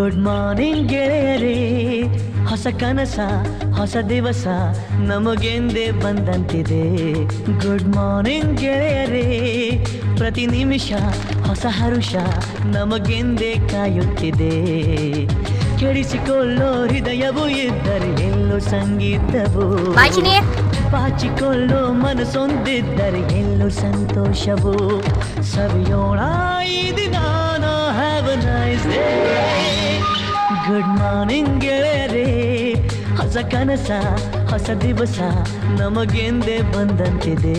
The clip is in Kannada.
ಗುಡ್ ಮಾರ್ನಿಂಗ್ ಗೆಳೆಯರೇ, ಹೊಸ ಕನಸ ಹೊಸ ದಿವಸ ನಮಗೆಂದೇ ಬಂದಂತಿದೆ. ಗುಡ್ ಮಾರ್ನಿಂಗ್ ಗೆಳೆಯರೇ, ಪ್ರತಿ ನಿಮಿಷ ಹೊಸ ಹರುಷ ನಮಗೆಂದೇ ಕಾಯುತ್ತಿದೆ. ಕೆಡಿಸಿಕೊಳ್ಳೋ ಹೃದಯವು ಇದ್ದರೆ ಎಲ್ಲೋ ಸಂಗೀತವು, ಬಾಚಿಕೊಳ್ಳೋ ಮನಸ್ಸೊಂದಿದ್ದರೆ ಎಲ್ಲೋ ಸಂತೋಷವು. ಸವಿಯೋಣ ಈ ದಿನ, have a nice day. Good morning ಗೆಳೆಯರೇ, ಹೊಸ ಕನಸ ಹೊಸ ದಿವಸ ನಮಗೆಂದೇ ಬಂದಂತಿದೆ.